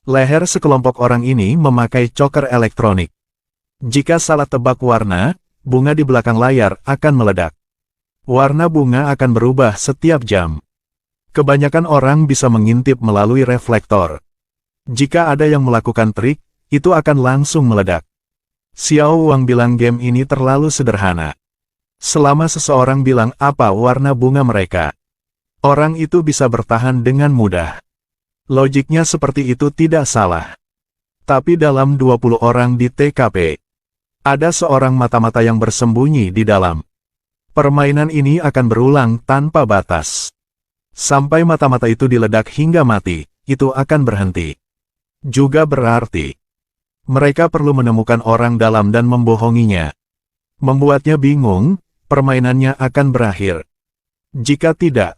Leher sekelompok orang ini memakai choker elektronik. Jika salah tebak warna, bunga di belakang layar akan meledak. Warna bunga akan berubah setiap jam. Kebanyakan orang bisa mengintip melalui reflektor. Jika ada yang melakukan trik, itu akan langsung meledak. Xiao Wang bilang game ini terlalu sederhana. Selama seseorang bilang apa warna bunga mereka, orang itu bisa bertahan dengan mudah. Logiknya seperti itu tidak salah. Tapi dalam 20 orang di TKP, ada seorang mata-mata yang bersembunyi di dalam. Permainan ini akan berulang tanpa batas. Sampai mata-mata itu diledak hingga mati, itu akan berhenti. Juga berarti, mereka perlu menemukan orang dalam dan membohonginya. Membuatnya bingung, permainannya akan berakhir. Jika tidak,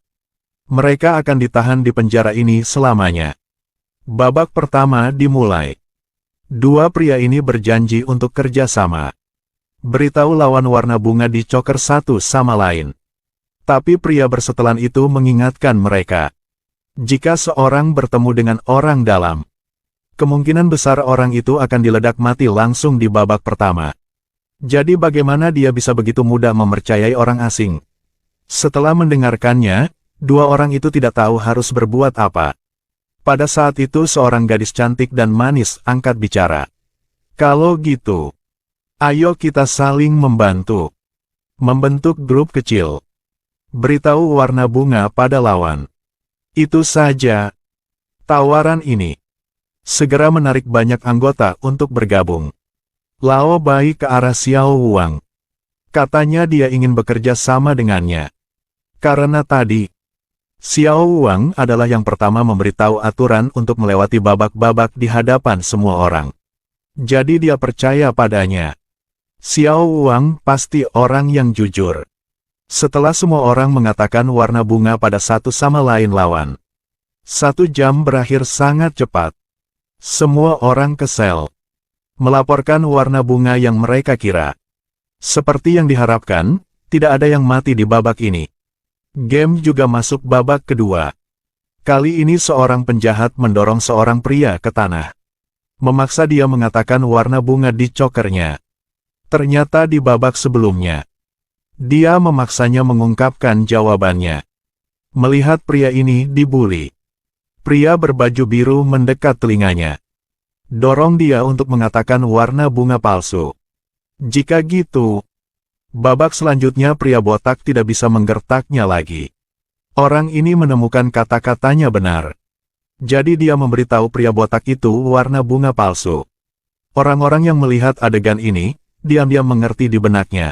mereka akan ditahan di penjara ini selamanya. Babak pertama dimulai. Dua pria ini berjanji untuk kerja sama. Beritahu lawan warna bunga di choker satu sama lain. Tapi pria bersetelan itu mengingatkan mereka. Jika seorang bertemu dengan orang dalam, kemungkinan besar orang itu akan diledak mati langsung di babak pertama. Jadi bagaimana dia bisa begitu mudah mempercayai orang asing? Setelah mendengarkannya, dua orang itu tidak tahu harus berbuat apa. Pada saat itu seorang gadis cantik dan manis angkat bicara. Kalau gitu, ayo kita saling membantu. Membentuk grup kecil. Beritahu warna bunga pada lawan. Itu saja. Tawaran ini segera menarik banyak anggota untuk bergabung. Lao Bai ke arah Xiao Wang. Katanya dia ingin bekerja sama dengannya. Karena tadi, Xiao Wang adalah yang pertama memberitahu aturan untuk melewati babak-babak di hadapan semua orang. Jadi dia percaya padanya. Xiao Wang pasti orang yang jujur. Setelah semua orang mengatakan warna bunga pada satu sama lain lawan, 1 jam berakhir sangat cepat. Semua orang kesel. Melaporkan warna bunga yang mereka kira. Seperti yang diharapkan, tidak ada yang mati di babak ini. Game juga masuk babak kedua. Kali ini seorang penjahat mendorong seorang pria ke tanah. Memaksa dia mengatakan warna bunga di chokernya. Ternyata di babak sebelumnya, dia memaksanya mengungkapkan jawabannya. Melihat pria ini dibuli, pria berbaju biru mendekat telinganya. Dorong dia untuk mengatakan warna bunga palsu. Jika gitu, babak selanjutnya pria botak tidak bisa menggertaknya lagi. Orang ini menemukan kata-katanya benar. Jadi dia memberitahu pria botak itu warna bunga palsu. Orang-orang yang melihat adegan ini, diam-diam mengerti di benaknya.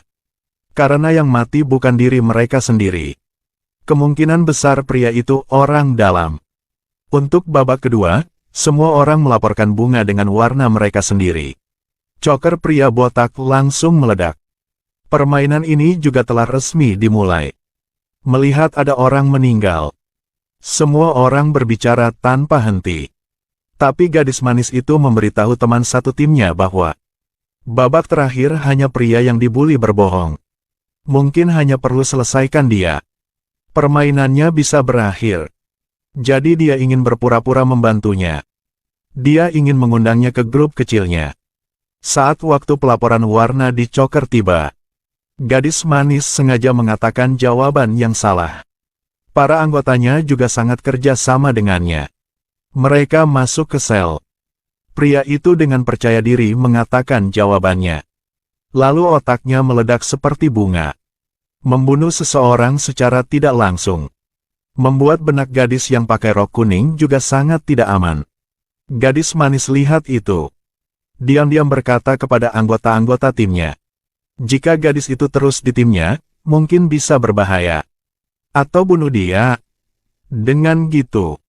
Karena yang mati bukan diri mereka sendiri. Kemungkinan besar pria itu orang dalam. Untuk babak kedua, semua orang melaporkan bunga dengan warna mereka sendiri. Choker pria botak langsung meledak. Permainan ini juga telah resmi dimulai. Melihat ada orang meninggal, semua orang berbicara tanpa henti. Tapi gadis manis itu memberitahu teman satu timnya bahwa babak terakhir hanya pria yang dibuli berbohong. Mungkin hanya perlu selesaikan dia. Permainannya bisa berakhir. Jadi dia ingin berpura-pura membantunya. Dia ingin mengundangnya ke grup kecilnya. Saat waktu pelaporan warna di choker tiba, gadis manis sengaja mengatakan jawaban yang salah. Para anggotanya juga sangat kerja sama dengannya. Mereka masuk ke sel. Pria itu dengan percaya diri mengatakan jawabannya. Lalu otaknya meledak seperti bunga. Membunuh seseorang secara tidak langsung. Membuat benak gadis yang pakai rok kuning juga sangat tidak aman. Gadis manis lihat itu. Diam-diam berkata kepada anggota-anggota timnya. Jika gadis itu terus di timnya, mungkin bisa berbahaya. Atau bunuh dia. Dengan gitu,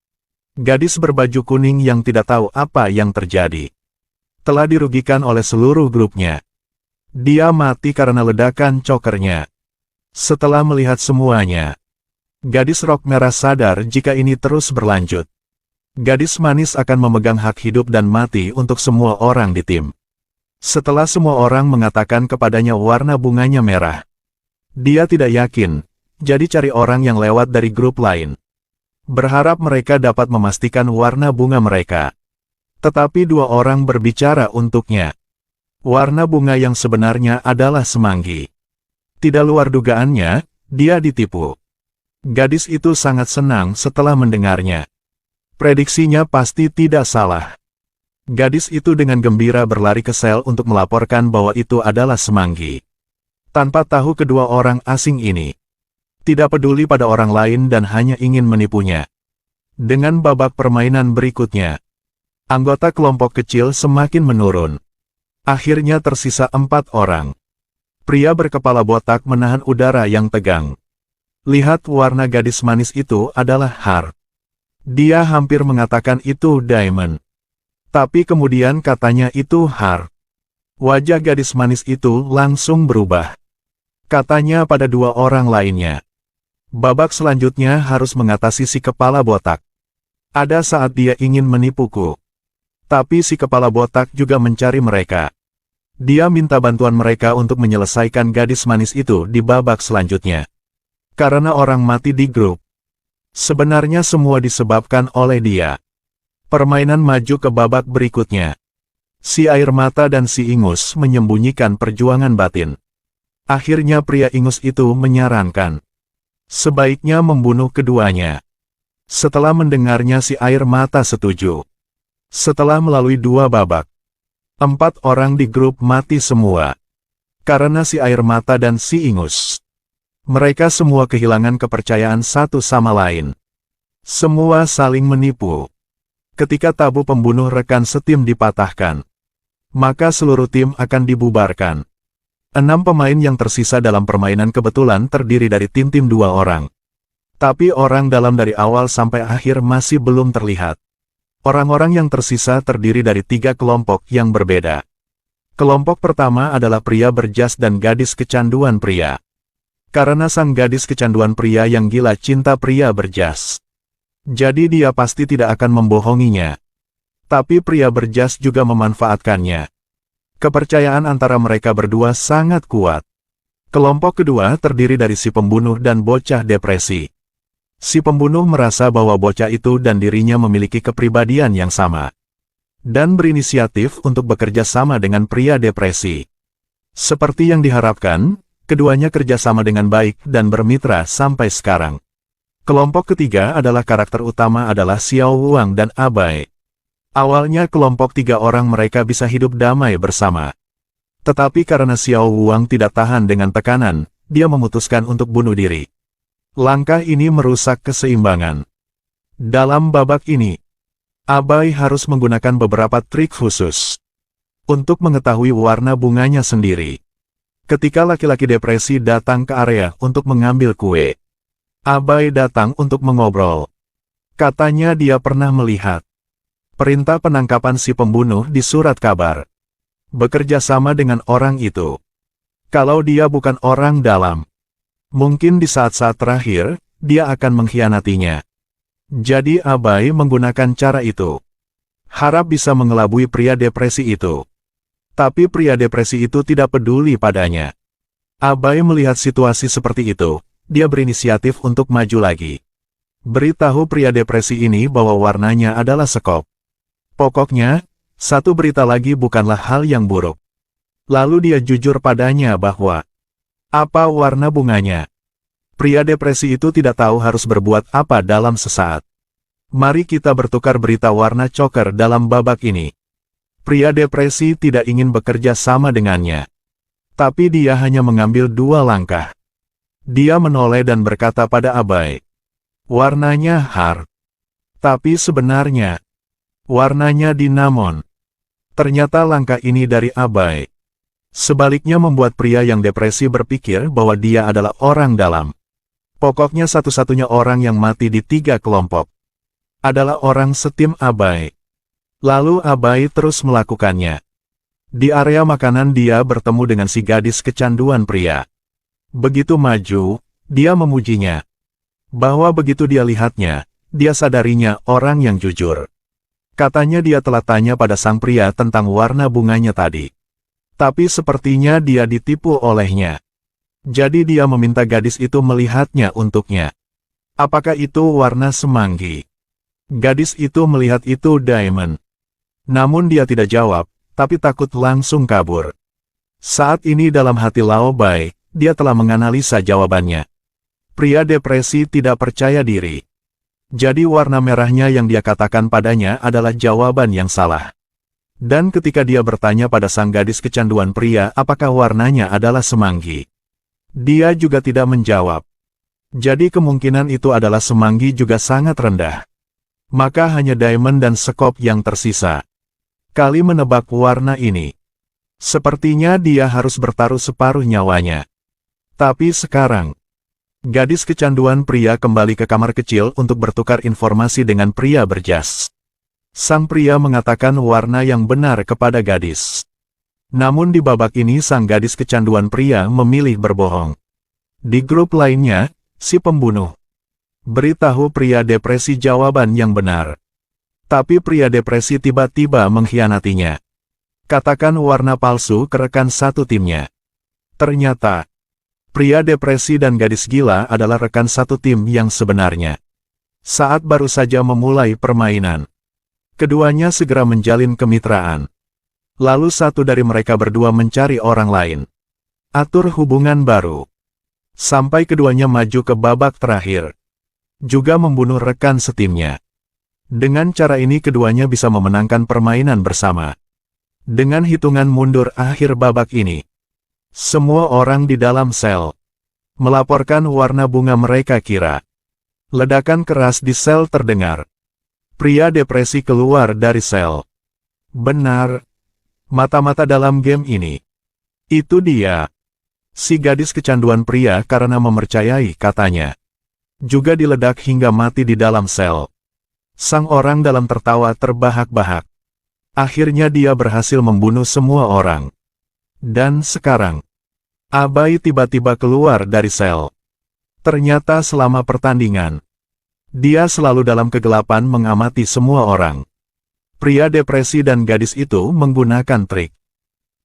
gadis berbaju kuning yang tidak tahu apa yang terjadi, telah dirugikan oleh seluruh grupnya. Dia mati karena ledakan chokernya. Setelah melihat semuanya, gadis rok merah sadar jika ini terus berlanjut, gadis manis akan memegang hak hidup dan mati untuk semua orang di tim. Setelah semua orang mengatakan kepadanya warna bunganya merah, dia tidak yakin, jadi cari orang yang lewat dari grup lain. Berharap mereka dapat memastikan warna bunga mereka. Tetapi dua orang berbicara untuknya. Warna bunga yang sebenarnya adalah semanggi. Tidak luar dugaannya, dia ditipu. Gadis itu sangat senang setelah mendengarnya. Prediksinya pasti tidak salah. Gadis itu dengan gembira berlari ke sel untuk melaporkan bahwa itu adalah semanggi. Tanpa tahu kedua orang asing ini. Tidak peduli pada orang lain dan hanya ingin menipunya. Dengan babak permainan berikutnya, anggota kelompok kecil semakin menurun. Akhirnya tersisa 4 orang. Pria berkepala botak menahan udara yang tegang. Lihat warna gadis manis itu adalah Heart. Dia hampir mengatakan itu Diamond. Tapi kemudian katanya itu Heart. Wajah gadis manis itu langsung berubah. Katanya pada dua orang lainnya. Babak selanjutnya harus mengatasi si kepala botak. Ada saat dia ingin menipuku. Tapi si kepala botak juga mencari mereka. Dia minta bantuan mereka untuk menyelesaikan gadis manis itu di babak selanjutnya. Karena orang mati di grup. Sebenarnya semua disebabkan oleh dia. Permainan maju ke babak berikutnya. Si air mata dan si ingus menyembunyikan perjuangan batin. Akhirnya pria ingus itu menyarankan. Sebaiknya membunuh keduanya. Setelah mendengarnya si air mata setuju. Setelah melalui 2 babak. 4 orang di grup mati semua. Karena si air mata dan si ingus. Mereka semua kehilangan kepercayaan satu sama lain. Semua saling menipu. Ketika tabu pembunuh rekan setim dipatahkan, maka seluruh tim akan dibubarkan. 6 pemain yang tersisa dalam permainan kebetulan terdiri dari tim-tim 2 orang. Tapi orang dalam dari awal sampai akhir masih belum terlihat. Orang-orang yang tersisa terdiri dari 3 kelompok yang berbeda. Kelompok pertama adalah pria berjas dan gadis kecanduan pria. Karena sang gadis kecanduan pria yang gila cinta pria berjas. Jadi dia pasti tidak akan membohonginya. Tapi pria berjas juga memanfaatkannya. Kepercayaan antara mereka berdua sangat kuat. Kelompok kedua terdiri dari si pembunuh dan bocah depresi. Si pembunuh merasa bahwa bocah itu dan dirinya memiliki kepribadian yang sama. Dan berinisiatif untuk bekerja sama dengan pria depresi. Seperti yang diharapkan, keduanya kerjasama dengan baik dan bermitra sampai sekarang. Kelompok ketiga adalah karakter utama adalah Xiao Wuang dan Abai. Awalnya kelompok 3 orang mereka bisa hidup damai bersama. Tetapi karena Xiao Wuang tidak tahan dengan tekanan, dia memutuskan untuk bunuh diri. Langkah ini merusak keseimbangan. Dalam babak ini, Abai harus menggunakan beberapa trik khusus untuk mengetahui warna bunganya sendiri. Ketika laki-laki depresi datang ke area untuk mengambil kue, Abai datang untuk mengobrol. Katanya dia pernah melihat perintah penangkapan si pembunuh di surat kabar. Bekerja sama dengan orang itu. Kalau dia bukan orang dalam, mungkin di saat-saat terakhir, dia akan mengkhianatinya. Jadi Abai menggunakan cara itu. Harap bisa mengelabui pria depresi itu. Tapi pria depresi itu tidak peduli padanya. Abai melihat situasi seperti itu. Dia berinisiatif untuk maju lagi. Beritahu pria depresi ini bahwa warnanya adalah sekop. Pokoknya, satu berita lagi bukanlah hal yang buruk. Lalu dia jujur padanya bahwa, apa warna bunganya? Pria depresi itu tidak tahu harus berbuat apa dalam sesaat. Mari kita bertukar berita warna choker dalam babak ini. Pria depresi tidak ingin bekerja sama dengannya. Tapi dia hanya mengambil 2 langkah. Dia menoleh dan berkata pada Abai. Warnanya Heart. Tapi sebenarnya, warnanya Dinamon. Ternyata langkah ini dari Abai. Sebaliknya membuat pria yang depresi berpikir bahwa dia adalah orang dalam. Pokoknya satu-satunya orang yang mati di 3 kelompok adalah orang setim Abai. Lalu Abai terus melakukannya. Di area makanan dia bertemu dengan si gadis kecanduan pria. Begitu maju, dia memujinya. Bahwa begitu dia lihatnya, dia sadarinya orang yang jujur. Katanya dia telah tanya pada sang pria tentang warna bunganya tadi. Tapi sepertinya dia ditipu olehnya. Jadi dia meminta gadis itu melihatnya untuknya. Apakah itu warna semanggi? Gadis itu melihat itu Diamond. Namun dia tidak jawab, tapi takut langsung kabur. Saat ini dalam hati Lao Bai, dia telah menganalisa jawabannya. Pria depresi tidak percaya diri. Jadi warna merahnya yang dia katakan padanya adalah jawaban yang salah. Dan ketika dia bertanya pada sang gadis kecanduan pria apakah warnanya adalah semanggi, dia juga tidak menjawab. Jadi kemungkinan itu adalah semanggi juga sangat rendah. Maka hanya diamond dan sekop yang tersisa. Kali menebak warna ini, sepertinya dia harus bertaruh separuh nyawanya. Tapi sekarang, gadis kecanduan pria kembali ke kamar kecil untuk bertukar informasi dengan pria berjas. Sang pria mengatakan warna yang benar kepada gadis. Namun di babak ini sang gadis kecanduan pria memilih berbohong. Di grup lainnya, si pembunuh beritahu pria depresi jawaban yang benar. Tapi pria depresi tiba-tiba mengkhianatinya. Katakan warna palsu ke rekan satu timnya. Ternyata, pria depresi dan gadis gila adalah rekan satu tim yang sebenarnya. Saat baru saja memulai permainan, keduanya segera menjalin kemitraan. Lalu satu dari mereka berdua mencari orang lain. Atur hubungan baru. Sampai keduanya maju ke babak terakhir. Juga membunuh rekan setimnya. Dengan cara ini keduanya bisa memenangkan permainan bersama. Dengan hitungan mundur akhir babak ini, semua orang di dalam sel melaporkan warna bunga mereka kira. Ledakan keras di sel terdengar. Pria depresi keluar dari sel. Benar. Mata-mata dalam game ini. Itu dia. Si gadis kecanduan pria karena mempercayai katanya. Juga diledak hingga mati di dalam sel. Sang orang dalam tertawa terbahak-bahak. Akhirnya dia berhasil membunuh semua orang. Dan sekarang, Abai tiba-tiba keluar dari sel. Ternyata selama pertandingan, dia selalu dalam kegelapan mengamati semua orang. Pria depresi dan gadis itu menggunakan trik.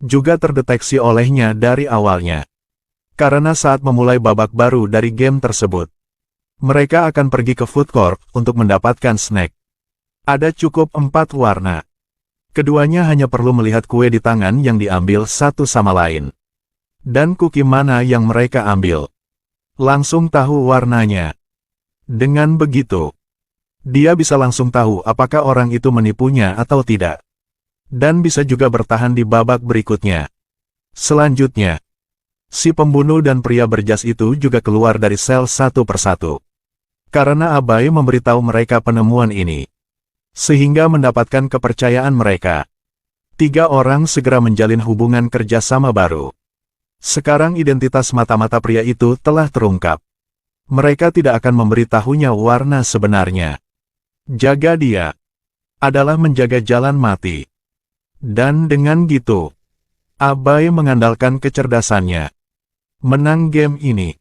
Juga terdeteksi olehnya dari awalnya. Karena saat memulai babak baru dari game tersebut, mereka akan pergi ke food court untuk mendapatkan snack. Ada cukup 4 warna. Keduanya hanya perlu melihat kue di tangan yang diambil satu sama lain. Dan kuki mana yang mereka ambil. Langsung tahu warnanya. Dengan begitu, dia bisa langsung tahu apakah orang itu menipunya atau tidak. Dan bisa juga bertahan di babak berikutnya. Selanjutnya, si pembunuh dan pria berjas itu juga keluar dari sel satu persatu. Karena Abai memberitahu mereka penemuan ini. Sehingga mendapatkan kepercayaan mereka. 3 orang segera menjalin hubungan kerjasama baru. Sekarang identitas mata-mata pria itu telah terungkap. Mereka tidak akan memberitahunya warna sebenarnya. Jaga dia adalah menjaga jalan mati. Dan dengan gitu, Abai mengandalkan kecerdasannya menang game ini.